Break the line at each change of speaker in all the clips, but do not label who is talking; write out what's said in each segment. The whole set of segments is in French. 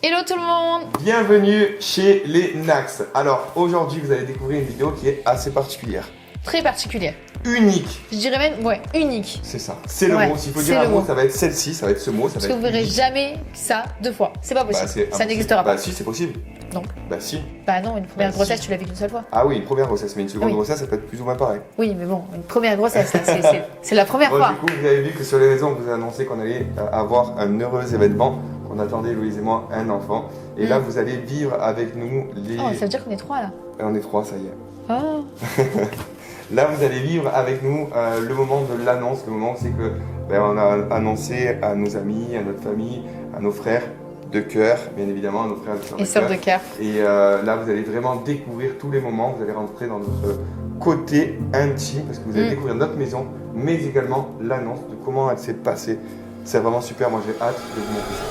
Hello tout le monde!
Bienvenue chez les Nax. Alors aujourd'hui vous allez découvrir une vidéo qui est assez particulière.
Très particulière.
Unique.
Je dirais même, ouais, unique.
C'est ça. C'est le mot. S'il faut dire un mot, ça va être celle-ci, ça va être ce mot.
Parce que vous verrez jamais ça deux fois. C'est pas possible. Ça n'existera pas.
Bah si, c'est possible.
Donc.
Bah si.
Bah non, une première grossesse, tu l'as vu qu'une seule fois.
Ah oui, une première grossesse, mais une seconde grossesse, ça peut être plus ou moins pareil.
Oui, mais bon, une première grossesse, c'est la première fois.
Du coup, vous avez vu que sur les réseaux, on vous a annoncé qu'on allait avoir un heureux événement. On attendait, Louise et moi, un enfant. Et là, vous allez vivre avec nous les...
Oh, ça veut dire qu'on est trois là.
On est trois, ça y est.
Oh.
Là, vous allez vivre avec nous le moment de l'annonce. Le moment, c'est que on a annoncé à nos amis, à notre famille, à nos frères de cœur, bien évidemment, à nos frères
et sœurs de cœur.
Et là, vous allez vraiment découvrir tous les moments. Vous allez rentrer dans notre côté intime parce que vous allez découvrir notre maison, mais également l'annonce de comment elle s'est passée. C'est vraiment super. Moi, j'ai hâte de vous montrer ça.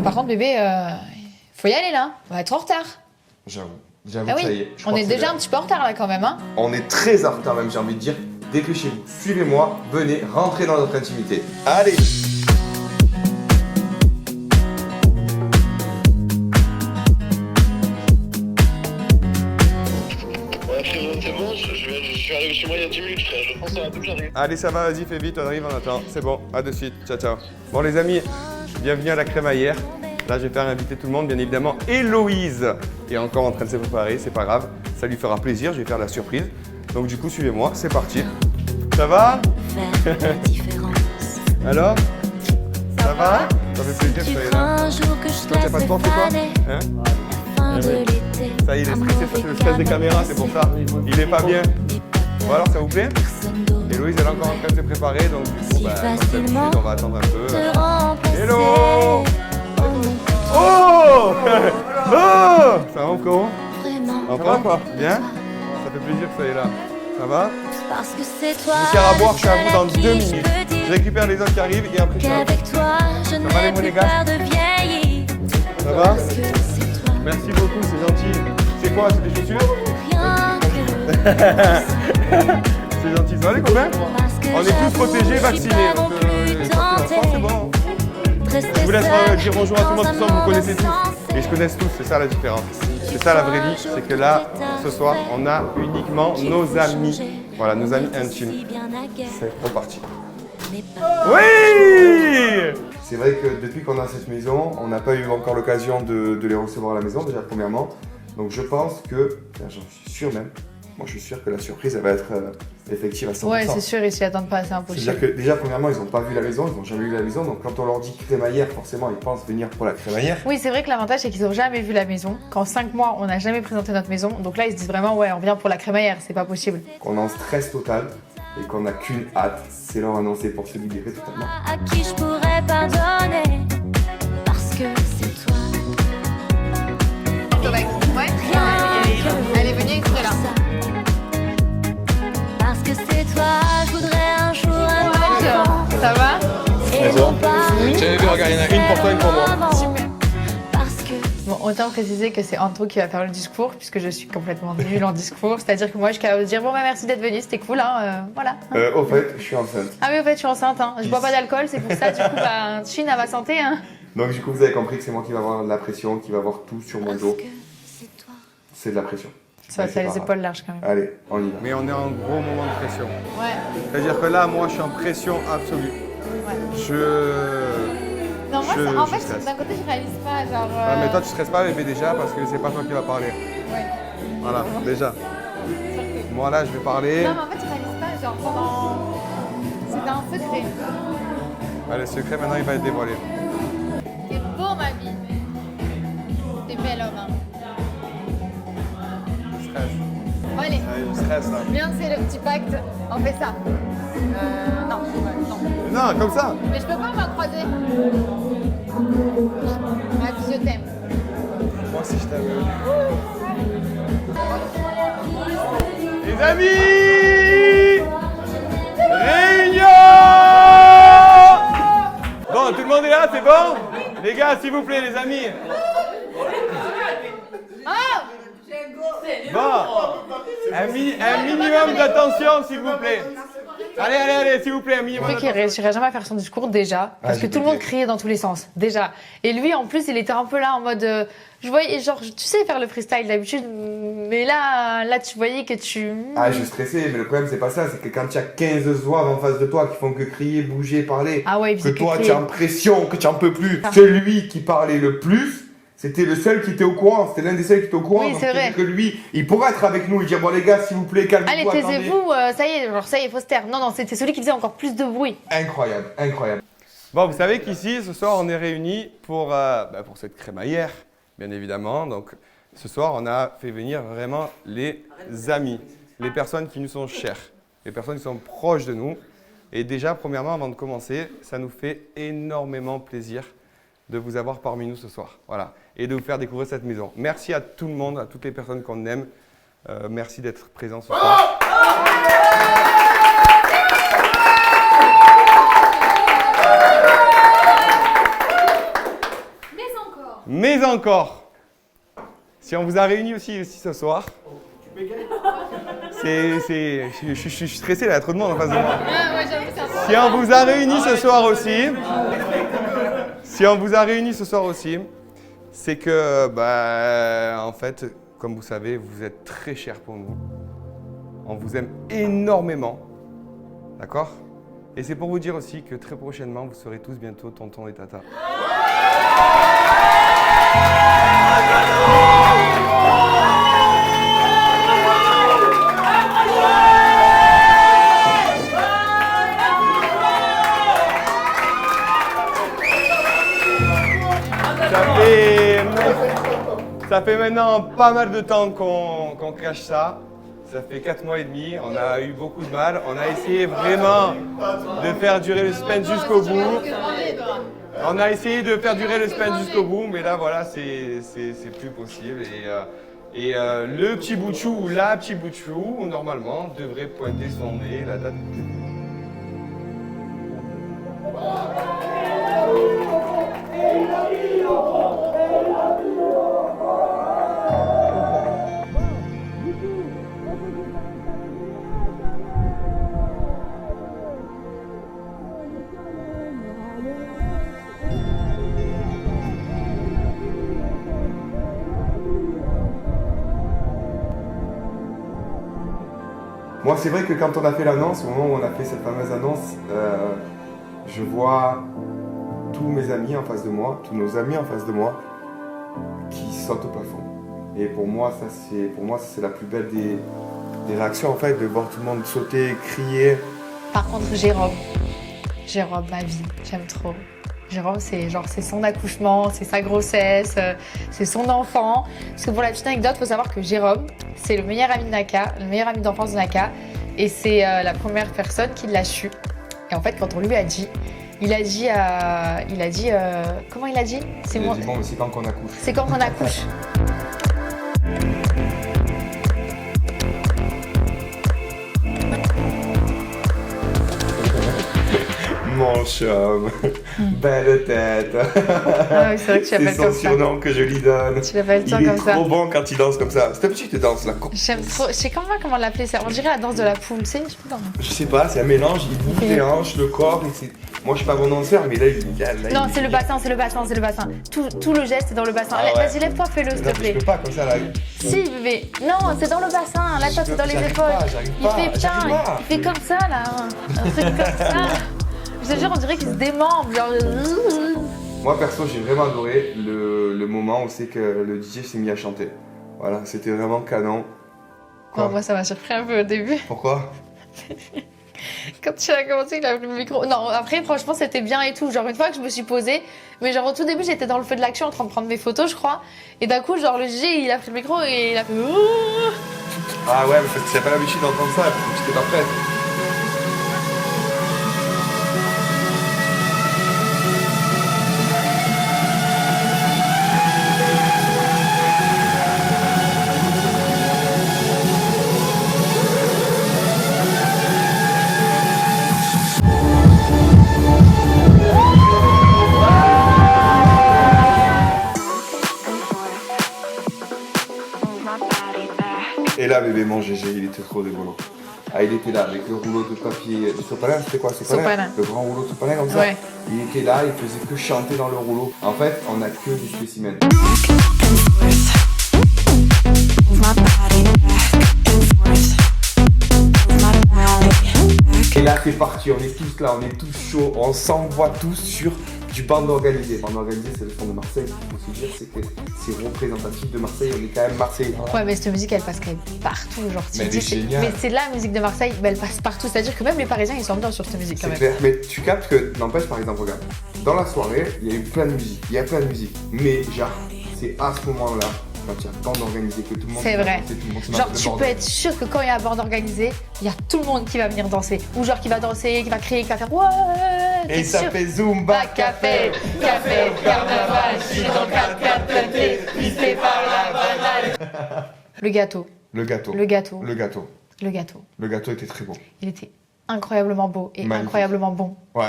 Par contre, bébé, faut y aller là. On va être en retard.
J'avoue,
Ah oui,
ça y est.
on est déjà un petit peu en retard là quand même, hein.
On est très en retard même, j'ai envie de dire. Dépêchez-vous, suivez-moi, venez, rentrez dans notre intimité. Allez!
Ouais frérot, c'est bon, je suis arrivé chez moi il y a 10 minutes frère, je pense que ça va tout j'arrive.
Allez, ça va, vas-y, fais vite, on arrive, on attend. C'est bon, à de suite, ciao, ciao. Bon les amis, bienvenue à la crémaillère. Là, je vais faire inviter tout le monde, bien évidemment. Héloïse est encore en train de se préparer, c'est pas grave. Ça lui fera plaisir, je vais faire la surprise. Donc du coup, suivez-moi, c'est parti. Ça va? Alors? Ça va? Ça fait plaisir que tu sois là. Toi, t'as pas de porte, toi? Hein? Ça y est, il est stressé, ça c'est le stress des caméras, c'est pour ça. Il est pas bien. Bon alors, ça vous plaît? Héloïse, elle est encore en train de se préparer, donc du coup, comme d'habitude, on va attendre un peu. Hello! Oh! Oh! Ça va comment? En forme pas? Bien? Ça fait plaisir que vous soyez là. Ça va? Je vais à boire, je suis à vous dans 2 minutes. Je récupère les autres qui arrivent et après je suis à vous. Ça va les monégas? Ça va? Merci beaucoup, c'est gentil. C'est quoi? C'est des chaussures? C'est gentil. Ça va les copains? On est tous protégés, vaccinés. Donc c'est bon. Je vous laisse dire bonjour à tout le monde, tout ça, vous connaissez tous. Et je connais tous, c'est ça la différence. C'est ça la vraie vie, c'est que là, ce soir, on a uniquement nos amis. Voilà, nos amis intimes. C'est reparti. Oui! C'est vrai que depuis qu'on a cette maison, on n'a pas eu encore l'occasion de les recevoir à la maison, déjà premièrement. Donc je pense que, j'en suis sûr même, moi je suis sûr que la surprise elle va être effective à 100%.
Ouais, c'est sûr, ils s'y attendent pas, c'est impossible.
C'est-à-dire que déjà premièrement ils n'ont pas vu la maison, ils n'ont jamais vu la maison, donc quand on leur dit crémaillère, forcément ils pensent venir pour la crémaillère.
Oui, c'est vrai que l'avantage c'est qu'ils n'ont jamais vu la maison. Qu'en 5 mois on n'a jamais présenté notre maison, donc là ils se disent vraiment ouais on vient pour la crémaillère, c'est pas possible.
Qu'on est en stress total et qu'on n'a qu'une hâte, c'est leur annoncer pour se libérer totalement.
À qui je pourrais pardonner, parce que c'est toi.
Ouais, elle est venue exprès là.
Parce que c'est toi, je voudrais un jour un enfant.
Ça va?
J'avais vu, regarde, il y en a une pour toi, une pour moi.
Super.
Parce que
Bon, autant préciser que c'est Anto qui va faire le discours, puisque je suis complètement nulle en discours. C'est-à-dire que moi, je suis capable de dire bon, bah merci d'être venu, c'était cool, hein, voilà.
Au fait, je suis enceinte.
Ah oui, au fait, je suis enceinte, hein. Je bois pas d'alcool, c'est pour ça, du coup, bah, Chine à ma santé, hein.
Donc du coup vous avez compris que c'est moi qui va avoir de la pression, qui va avoir tout sur mon dos.
c'est toi.
C'est de la pression.
Ça va,
Mais
t'as
c'est
les
pas
épaules larges quand même.
grave. Allez, on y va. Mais on est en gros moment de pression.
Ouais.
C'est-à-dire que là, moi je suis en pression absolue.
Non, moi,
Je
en fait,
stresse.
d'un côté, je réalise pas, genre.
Ah, mais toi tu stresses pas bébé déjà parce que c'est pas toi qui vas parler.
Ouais.
Voilà, déjà. Moi là je vais parler.
Non, mais en fait, je réalise pas, genre pendant. C'était un secret.
Ah, le secret maintenant il va être dévoilé.
T'es beau, ma vie. T'es bel homme, hein.
Je stresse.
Bon, allez.
Je stresse là.
Viens, c'est le petit pacte. On fait ça. Non, ouais, non.
Non, comme ça.
Mais je peux pas me croiser. Ma vie, je t'aime.
Moi aussi je t'aime. Les amis, réunion. Bon, tout le monde est là, c'est bon? Les gars, s'il vous plaît, les amis. Bon, un minimum d'attention, s'il vous plaît. Allez, s'il vous plaît, un minimum
J'ai cru qu'il réussirait jamais à faire son discours déjà, parce que tout le monde criait dans tous les sens, déjà. Et lui, en plus, il était un peu là en mode, je voyais, genre, tu sais faire le freestyle d'habitude, mais là, tu voyais que tu.
Ah, je suis stressé, mais le problème, c'est pas ça, c'est que quand tu as 15 zouaves en face de toi qui font que crier, bouger, parler,
Ah ouais, il
que
faisait
toi,
crier.
tu as l'impression que tu en peux plus.
Ah.
Celui qui parlait le plus, c'était le seul qui était au courant, c'était l'un des seuls qui était au courant.
Oui,
donc
c'est vrai.
que lui, il pourrait être avec nous et dire, bon les gars, s'il vous plaît, calmez-vous,
Allez,
attendez.
taisez-vous, ça y est, faut se taire. Non, c'était celui qui faisait encore plus de bruit.
Incroyable, incroyable.
Bon, vous savez qu'ici, ce soir, on est réunis pour cette crémaillère, bien évidemment. Donc, ce soir, on a fait venir vraiment les amis, les personnes qui nous sont chères, les personnes qui sont proches de nous. Et déjà, premièrement, avant de commencer, ça nous fait énormément plaisir de vous avoir parmi nous ce soir. Voilà. Et de vous faire découvrir cette maison. Merci à tout le monde, à toutes les personnes qu'on aime. Merci d'être présents ce soir. Mais encore, si on vous a réunis aussi ce soir, je suis stressé, là, il y a trop de monde en face de moi. Si on vous a réunis ce soir aussi, c'est que, en fait, comme vous savez, vous êtes très chers pour nous. On vous aime énormément, d'accord? Et c'est pour vous dire aussi que très prochainement, vous serez tous bientôt tonton et tata. Ça fait maintenant pas mal de temps qu'on cache ça. Ça fait 4 mois et demi, on a eu beaucoup de mal. On a essayé vraiment de faire durer le suspense jusqu'au bout. Mais là voilà, c'est plus possible. Et le petit bout de chou ou la petite bout de chou, normalement, devrait pointer son nez la date.
Moi, c'est vrai que quand on a fait l'annonce, au moment où on a fait cette fameuse annonce, je vois tous mes amis en face de moi, tous nos amis en face de moi, qui sautent au plafond. Et pour moi, ça c'est la plus belle des réactions en fait, de voir tout le monde sauter, crier.
Par contre, Jérôme, ma vie, j'aime trop. Jérôme, c'est son accouchement, c'est sa grossesse, c'est son enfant. Parce que pour la petite anecdote, il faut savoir que Jérôme, c'est le meilleur ami de Naka, le meilleur ami d'enfance de Naka. Et c'est la première personne qui l'a su. Et en fait, quand on lui a dit, comment il a dit?
C'est bon, mais c'est quand qu'on accouche.
C'est quand on accouche.
Mon chum, belle tête.
Ah oui, c'est vrai que tu l'appelles
C'est
comme
son
ça.
surnom que je lui donne.
Tu l'appelles tout le
Il
temps
est
comme ça.
trop bon quand il danse comme ça. C'est ta petite danse là.
J'aime trop. Je sais comment l'appeler ça. On dirait la danse de la poule, tu sais. Je sais pas.
Je sais pas, c'est un mélange, il bouge les hanches, le corps. Moi je suis pas bon danseur, mais là il.
Non, c'est le bassin. Tout le geste est dans le bassin.
Ah ouais.
Vas-y, lève-toi, fais-le, s'il te
Non, mais
plaît.
je peux pas comme ça là.
Si, bébé. Non, c'est dans le bassin. Là, toi, c'est dans les
J'arrive
épaules.
pas, j'arrive
Il
pas,
fait, putain,
j'arrive pas.
il fait comme ça, là. Un truc comme ça. Je te jure, on dirait qu'il se démembre. Genre.
Moi perso j'ai vraiment adoré le moment où c'est que le DJ s'est mis à chanter. Voilà, c'était vraiment canon. Quoi
Bon, moi, ça m'a surpris un peu au début.
Pourquoi?
Quand tu as commencé, il a pris le micro. Non, après, franchement, c'était bien et tout. Genre, une fois que je me suis posée, mais genre, au tout début, j'étais dans le feu de l'action en train de prendre mes photos, je crois. Et d'un coup, genre, le DJ, il a pris le micro et il a fait.
Ah ouais, mais parce que t'as pas l'habitude d'entendre ça, parce que j'étais pas prête. Et là, bébé, mon GG, il était trop rigolo. Ah, il était là avec le rouleau de papier du sopalin, c'était quoi
Sopalin.
Le grand rouleau de sopalin comme ça.
Ouais.
Il était là, il faisait que chanter dans le rouleau. En fait, on a que des spécimens. Et là, c'est parti, on est tous là, on est tous chauds, on s'envoie tous sur du bande organisé. Bande organisé, c'est le son de Marseille. Il faut se dire, c'est que c'est représentatif de Marseille, on est quand même Marseille.
Ouais, mais cette musique, elle passe quand même partout. Genre, tu
Mais elle
dis,
est géniale.
mais c'est la musique de Marseille, mais elle passe partout. C'est-à-dire que même les Parisiens, ils sont bien sur cette musique quand
C'est
même.
clair, mais tu captes que, n'empêche par exemple, regarde, dans la soirée, il y a eu plein de musique, mais genre, c'est à ce moment-là, quand il y a bande organisée, que tout le monde
C'est vrai.
tout le monde se
Genre,
marque le
tu peux
bordel.
être sûr que quand il y a un bande organisée, il y a tout le monde qui va venir danser. Ou genre qui va danser, qui va crier, qui va faire ouais.
Et
t'es
ça
sûr.
fait Zumba
Café, café, carnaval, je suis dans le 4 pied, pisté par la banane. Le gâteau,
Le gâteau.
le gâteau,
Le gâteau.
le gâteau.
Le gâteau était très beau.
Il était incroyablement beau et
Magnifique.
incroyablement bon.
Ouais,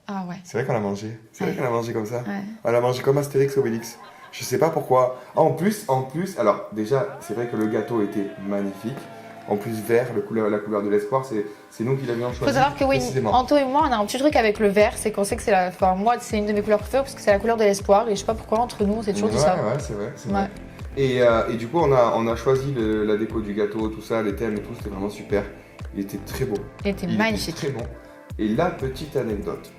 Ah ouais.
c'est vrai qu'on a mangé. C'est vrai
Ouais.
qu'on a mangé comme ça.
Ouais.
On a mangé comme Astérix et Obélix. Je sais pas pourquoi. Ah, en plus, alors déjà, c'est vrai que le gâteau était magnifique. En plus, vert, la couleur de l'espoir, c'est nous qui l'avions choisi.
Faut savoir que oui,
précisément.
Anto et moi, on a un petit truc avec le vert, c'est qu'on sait que c'est la. Enfin, moi, c'est une de mes couleurs préférées parce que c'est la couleur de l'espoir et je sais pas pourquoi entre nous, on s'est toujours dit ça.
Ouais, c'est vrai. C'est
Ouais.
vrai. Et du coup, on a choisi la déco du gâteau, tout ça, les thèmes et tout, c'était vraiment super. Il était très beau.
Il était
Il
magnifique.
était très bon. Et la petite anecdote,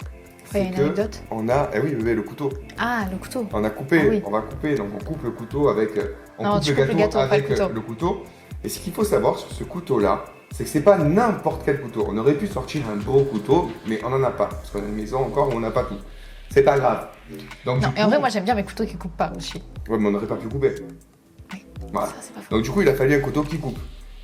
Il y a
c'est
une
que
anecdote.
on a, eh oui, bébé, le couteau.
Ah, le couteau.
On a coupé,
Ah oui.
on va couper, donc on coupe le couteau avec, on
Non,
coupe
tu
le
coupes
gâteau,
le gâteau, pas le
avec
couteau.
le couteau. Et ce qu'il faut savoir sur ce couteau-là, c'est que c'est pas n'importe quel couteau. On aurait pu sortir un beau couteau, mais on en a pas, parce qu'on a une maison encore où on n'a pas tout. C'est pas grave. Donc
Non,
du
et en
coup-
vrai, moi, j'aime bien mes couteaux qui coupent pas aussi.
Ouais, mais on n'aurait pas pu couper.
Oui.
Voilà.
Ça, c'est pas faux.
Donc du coup, il a fallu un couteau qui coupe.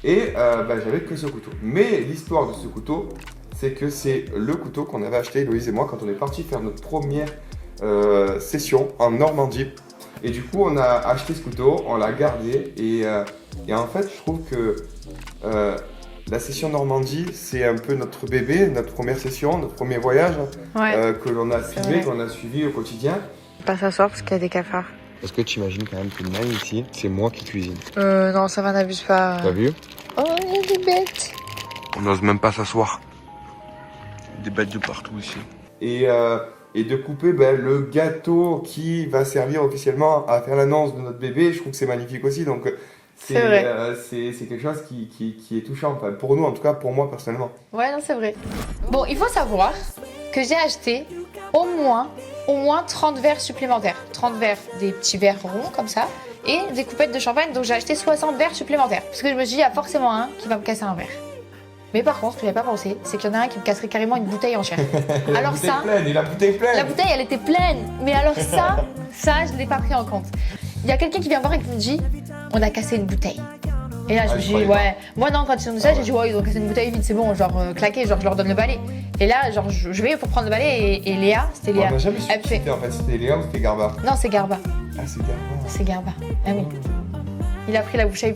Et j'avais que ce couteau. Mais l'histoire de ce couteau, c'est que c'est le couteau qu'on avait acheté, Héloïse et moi, quand on est parti faire notre première session en Normandie. Et du coup, on a acheté ce couteau, on l'a gardé. Et en fait, je trouve que la session Normandie, c'est un peu notre bébé, notre première session, notre premier voyage
Ouais.
que l'on a
C'est
filmé,
vrai.
qu'on a suivi au quotidien.
Pas s'asseoir parce qu'il y a des cafards.
Est-ce que tu imagines quand même que même ici, c'est moi qui cuisine?
Non, ça va, n'abuse pas.
T'as vu?
Oh, il y a des bêtes.
On n'ose même pas s'asseoir.
Des bêtes de partout ici.
Et de couper le gâteau qui va servir officiellement à faire l'annonce de notre bébé, je trouve que c'est magnifique aussi. Donc
C'est vrai.
c'est quelque chose qui est touchant, enfin, pour nous en tout cas, pour moi personnellement.
Ouais, non, c'est vrai. Bon, il faut savoir que j'ai acheté au moins 30 verres supplémentaires. 30 verres, des petits verres ronds comme ça, et des coupettes de champagne. Donc j'ai acheté 60 verres supplémentaires. Parce que je me suis dit, il y a forcément un qui va me casser un verre. Mais par contre, ce que j'avais pas pensé, c'est qu'il y en a un qui me casserait carrément une bouteille entière. Alors ça,
pleine, et la bouteille pleine.
la bouteille, elle était pleine. Mais alors ça, je l'ai pas pris en compte. Il y a quelqu'un qui vient me voir et qui me dit, on a cassé une bouteille. Et là, je
Ah,
me
je
suis dit,
croyais
ouais. Moi, non, quand ils ont dit ça, j'ai dit, ouais, ils ont cassé une bouteille vite, c'est bon, genre claqué, genre je leur donne le balai. Et là, genre, je vais pour prendre le balai et Léa, c'était
On
Léa.
n'a jamais su
Elle
qui
fait,
c'était en fait, c'était Léa ou c'était Garba?
non, c'est Garba.
Ah, c'est Garba.
C'est Garba. Ah oui. Il a pris la bouteille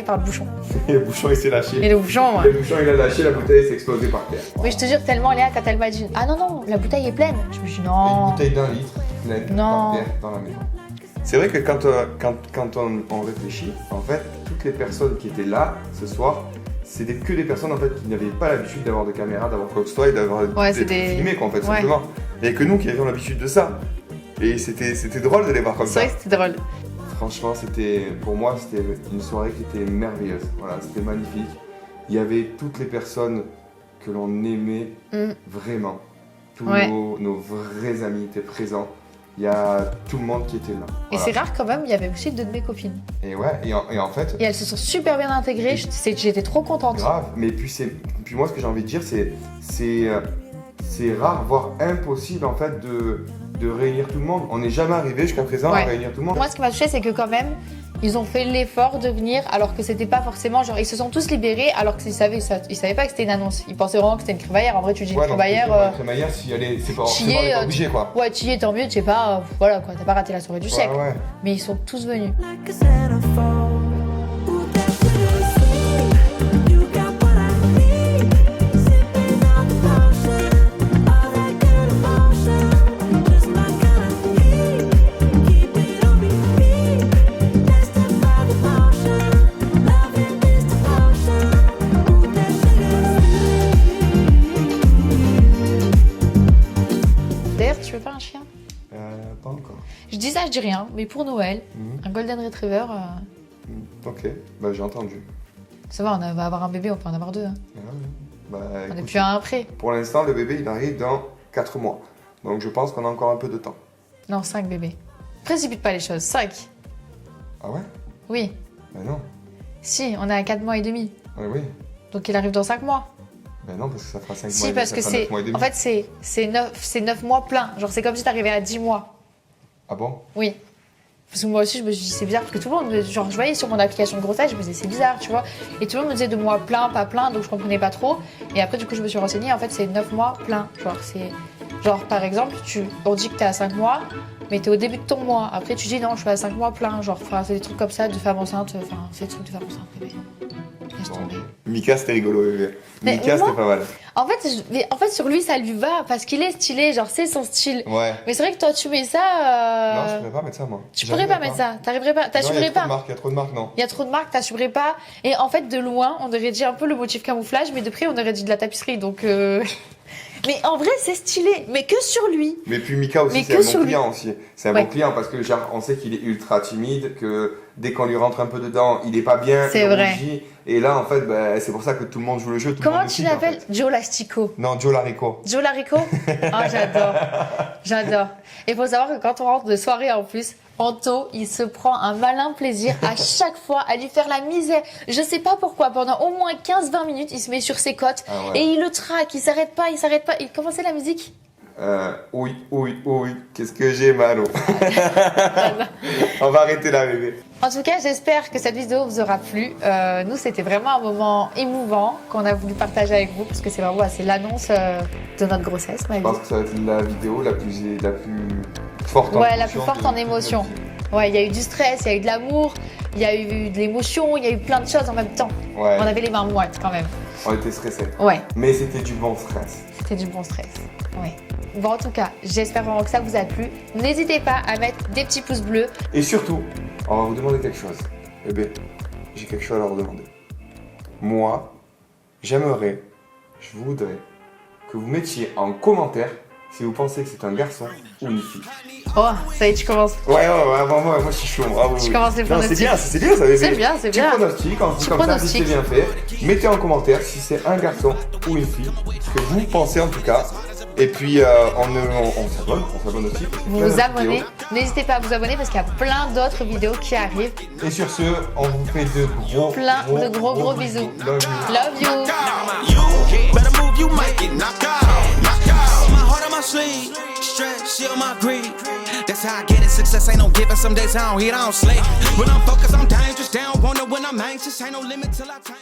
par le bouchon.
Et le bouchon il s'est lâché.
Et le bouchon, ouais.
Le bouchon il a lâché, la bouteille s'est explosée par terre.
Mais je te jure, tellement Léa, quand elle m'a dit, ah non, la bouteille est pleine. Je me suis dit,
Une
non.
bouteille d'1 litre pleine
Non.
par terre dans la maison. C'est vrai que quand on réfléchit, en fait, toutes les personnes qui étaient là ce soir, c'était que des personnes en fait qui n'avaient pas l'habitude d'avoir de caméra, d'avoir quoi que ce soit et d'avoir
Ouais,
d'être
c'était-
filmé quoi en fait
Ouais.
simplement. Et que nous qui avions l'habitude de ça. Et c'était drôle de les voir comme
C'est
ça.
vrai que c'était drôle.
Franchement, pour moi, c'était une soirée qui était merveilleuse. Voilà, c'était magnifique. Il y avait toutes les personnes que l'on aimait
Mm.
vraiment. Tous
Ouais.
nos vrais amis étaient présents. Il y a tout le monde qui était là.
Et
Voilà.
c'est rare quand même, il y avait aussi deux de mes copines.
Et ouais, et en fait,
Et elles se sont super bien intégrées, j'étais trop contente.
grave. Mais puis moi, ce que j'ai envie de dire, c'est rare, voire impossible en fait de réunir tout le monde. On n'est jamais arrivé jusqu'à présent
Ouais.
à réunir tout le monde.
Moi, ce qui m'a touché, c'est que quand même, ils ont fait l'effort de venir, alors que c'était pas forcément genre ils se sont tous libérés, alors qu'ils savaient pas que c'était une annonce. Ils pensaient vraiment que c'était une crémaillère. En vrai, tu dis une
Ouais, donc,
crémaillère,
crémaillère, si elle est, c'est pas,
qui
c'est pas, on est
est,
pas obligé quoi.
ouais, tu y es, tant mieux, tu sais pas, voilà quoi, t'as pas raté la soirée du siècle.
Ouais, ouais.
Mais ils sont tous venus.
like a centerfold. Ooh, that's what I see. You got what I need. Sipping on the potion, all that good emotion. Just my kind of heat. Keep it on repeat. Testify the motion. Loving is the
dis ça, je dis rien, mais pour Noël, un Golden Retriever,
Ok, bah j'ai entendu.
ça va, on va avoir un bébé, on peut en avoir 2. Hein.
Ah ouais. Bah,
On est
écoute,
plus à un près.
pour l'instant, le bébé, il arrive dans 4 mois. Donc je pense qu'on a encore un peu de temps.
Non, 5 bébés. Précipite pas les choses, 5.
Ah ouais?
Oui.
Ben non.
Si, on est à 4 mois et demi.
Ouais, oui.
Donc il arrive dans 5 mois.
Ben non, parce que ça fera 5 mois.
Si,
et
parce
ça
que
fera
c'est.
9 mois et demi.
En fait, c'est 9 mois plein. Genre, c'est comme si t'arrivais à 10 mois.
Ah bon?
Oui. Parce que moi aussi, je me suis dit, c'est bizarre. Parce que tout le monde, genre, je voyais sur mon application de grossesse, je me disais, c'est bizarre, tu vois. Et tout le monde me disait de mois plein, pas plein, donc je comprenais pas trop. Et après, du coup, je me suis renseignée. En fait, c'est 9 mois plein. Genre, c'est. Genre, par exemple, on dit que t'es à 5 mois, mais t'es au début de ton mois. Après, tu dis, non, je suis à 5 mois plein. Genre, enfin, c'est des trucs comme ça de femme enceinte. Enfin, c'est des trucs de femme enceinte, bébé. Laisse
Bon.
tomber.
Mika, c'était rigolo, bébé.
Mais
Mika,
moi-
c'était pas mal.
En fait, sur lui, ça lui va parce qu'il est stylé. Genre, c'est son style.
Ouais.
Mais c'est vrai que toi, tu mets ça.
Non, je pourrais pas mettre ça, moi.
Tu pourrais pas mettre ça. T'arriverais pas.
Non, il y a
T'assumerais
trop de
pas.
marques, il y a trop de marques, non.
Il y a trop de marques, t'assumerais pas. Et en fait, de loin, on aurait dit un peu le motif camouflage, mais de près, on aurait dit de la tapisserie. Donc. Mais en vrai, c'est stylé. Mais que sur lui.
Mais puis Mika aussi,
Mais
c'est
que
un
sur
bon
lui.
client aussi. C'est un
Ouais.
bon client parce que genre, on sait qu'il est ultra timide, que dès qu'on lui rentre un peu dedans, il est pas bien.
C'est
il
vrai.
rougit. Et là, en fait, bah, c'est pour ça que tout le monde joue le jeu. Tout le
Comment
monde
tu
le kiffe, en
l'appelles?
fait.
Joe Lastico.
Non, Joe Larico.
Joe Larico. Ah, j'adore. J'adore. Et faut savoir que quand on rentre de soirée en plus, Anto, il se prend un malin plaisir à chaque fois à lui faire la misère. Je sais pas pourquoi, pendant au moins 15-20 minutes, il se met sur ses côtes
Ah ouais.
et il le traque, il s'arrête pas, il s'arrête pas. Et comment c'est la musique?
Oui, qu'est-ce que j'ai mal au. On va arrêter là, bébé.
En tout cas, j'espère que cette vidéo vous aura plu. Nous, c'était vraiment un moment émouvant qu'on a voulu partager avec vous parce que c'est vraiment c'est l'annonce de notre grossesse, ma
Je
vie.
pense que ça va être la vidéo la plus forte en
Ouais, la
émotion
plus forte
de
en
toute
émotion.
notre vie.
Ouais, il y a eu du stress, il y a eu de l'amour, il y a eu de l'émotion, il y a eu plein de choses en même temps.
Ouais,
On avait les mains moites quand même.
on était stressés.
Ouais,
Mais c'était du bon stress.
c'était du bon stress. Ouais. Bon, en tout cas, j'espère vraiment que ça vous a plu. N'hésitez pas à mettre des petits pouces bleus.
Et surtout, on va vous demander quelque chose. Bébé, j'ai quelque chose à leur demander. Moi, je voudrais que vous mettiez en commentaire si vous pensez que c'est un garçon ou une fille.
Oh, ça y est, tu commences.
Ouais, moi je suis chaud. Bravo.
Je commence les
Non,
pronostics.
c'est bien ça, bébé.
C'est bien, c'est bien.
Tu pronostiques, on se dit
Tu
comme ça, si
pronostiques.
c'est bien fait. Mettez en commentaire si c'est un garçon ou une fille, ce que vous pensez en tout cas. Et puis, on s'abonne aussi. parce que
Vous
plein
vous
d'autres
abonnez.
vidéos.
N'hésitez pas à vous abonner parce qu'il y a plein d'autres vidéos qui arrivent.
Et sur ce, on vous fait de gros
bisous.
Love you.
Love you.
You better move, you might get knocked out. My heart on my sleeve, stress, shield my greed. That's how I get it. Success ain't no given. Some days I don't eat, I don't sleep. When I'm focused, I'm dangerous. They don't want it when I'm anxious. Ain't no limit till I tank.